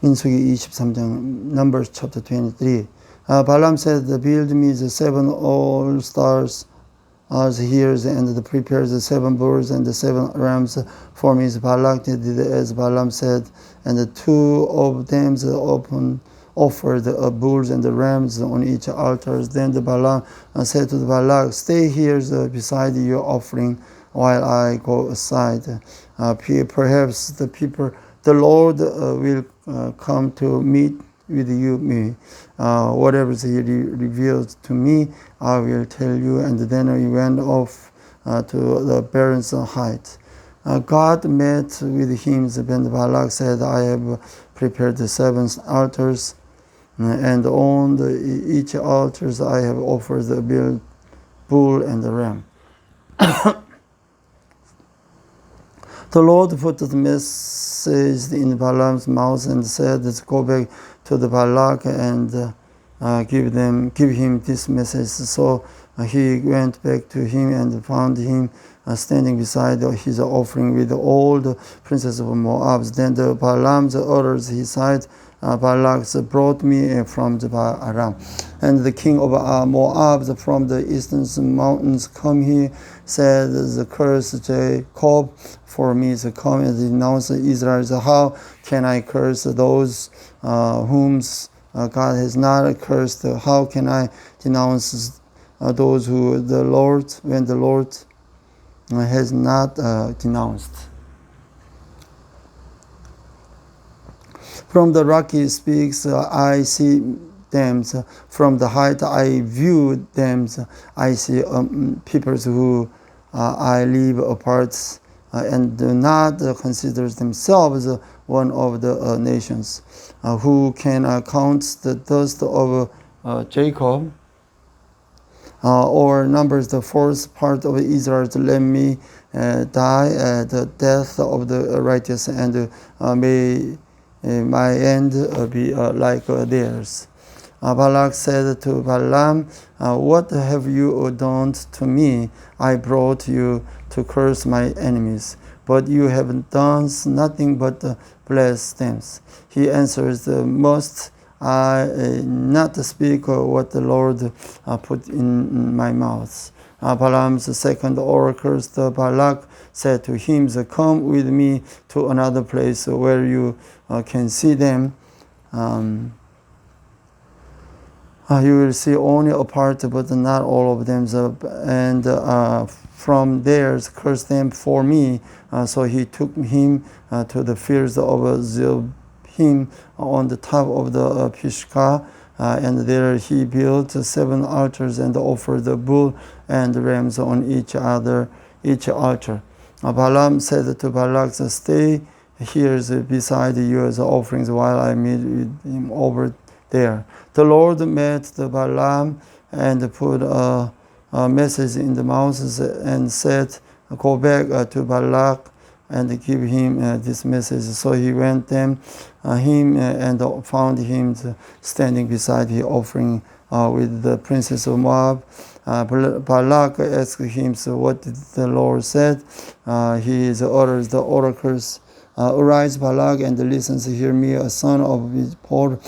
민수기 23장, Numbers chapter 23. Balaam said, build me the 7 all-stars as hears and prepares the 7 bulls and the 7 rams for me. Balak did as Balaam said, and the 2 of them offered the bulls and the rams on each altar. Then the Balaam said to the Balak, stay here beside your offering while I go aside. Perhaps the Lord will come to meet with me. Whatever he reveals to me, I will tell you. And then he went off to the barren's height. God met with him. Then Balak said, I have prepared the 7 altars, and on each altars I have offered the bull and the ram. The Lord put the message in Balaam's mouth and said, go back to the Balak and give him this message. So he went back to him and found him standing beside his offering with all the princes of Moab. Then the Balaam's orders he said, Balak brought me from the Aram, and the king of Moab from the eastern mountains come here, said the curse Jacob for me to come and denounce Israel. So how can I curse those whom God has not cursed? How can I denounce those who the Lord, when the Lord has not denounced? From the rock he speaks, I see them. From the height I view them. I see peoples who I live apart and do not consider themselves one of the nations. Who can count the dust of Jacob? Or numbers the fourth part of Israel? Let me die at the death of the righteous, and may my end be like theirs. Balak said to Balaam, what have you done to me? I brought you to curse my enemies, but you have done nothing but bless them. He answers, must I not speak what the Lord put in my mouth? Balaam's second oracle, Balak, said to him, come with me to another place where you can see them. You will see only a part, but not all of them, and from there curse them for me. So he took him to the fields of Zilpim on the top of the Pisgah, and there he built 7 altars and offered the bull and rams on each altar. Balaam said to Balak, stay here beside yours offerings while I meet with him over there. The Lord met the Balaam and put a message in the mouth and said, go back to Balak and give him this message. So he went him and found him standing beside the offering with the princess of Moab. Balak asked him, so what did the Lord said? He orders the oracles. Arise, Balak, and listen to hear me, a son of Zippor.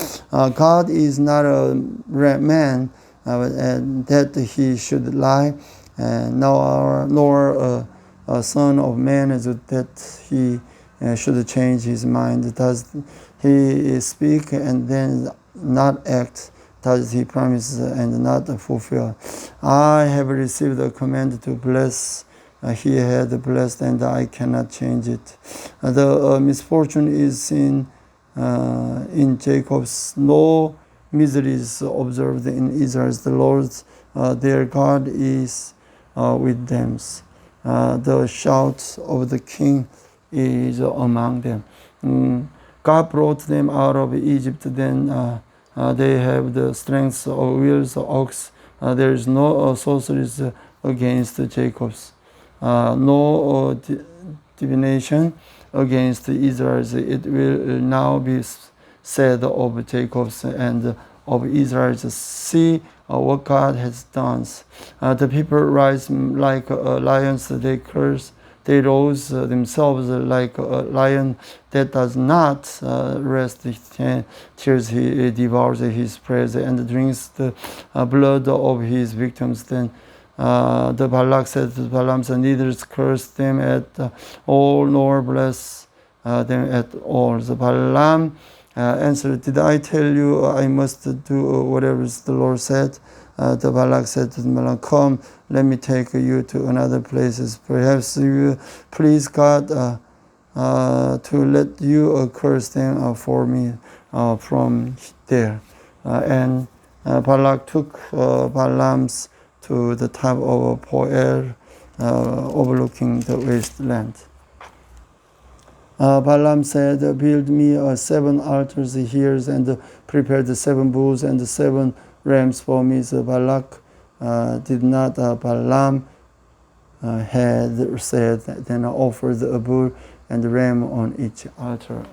God is not a man that he should lie, nor a son of man that he should change his mind. Does he speak and then not act? Does he promise and not fulfill? I have received a command to bless. He had blessed, and I cannot change it. The misfortune is in Jacob's. No miseries observed in Israel's. The Lord, their God, is with them. The shout of the king is among them. God brought them out of Egypt. Then they have the strength of wheels of ox. There is no sorceries against Jacob's. No divination against Israel. It will now be said of Jacob's and of Israel, see what God has done. The people rise like lions, they curse they rose themselves like a lion that does not rest his tears. He devours his prey and drinks the blood of his victims. Then the Balak said to Balaam, neither curse them at all nor bless them at all. The Balaam answered, did I tell you I must do whatever the Lord said? The Balak said to Balaam, come, let me take you to another places. Perhaps you please God to let you curse them for me from there. And Balak took Balaam's to the top of Peor, overlooking the wasteland. Balaam said, build me 7 altars here and prepare the 7 bulls and the 7 rams for me. So Balak did not. Balaam had said, then offered a bull and a ram on each altar.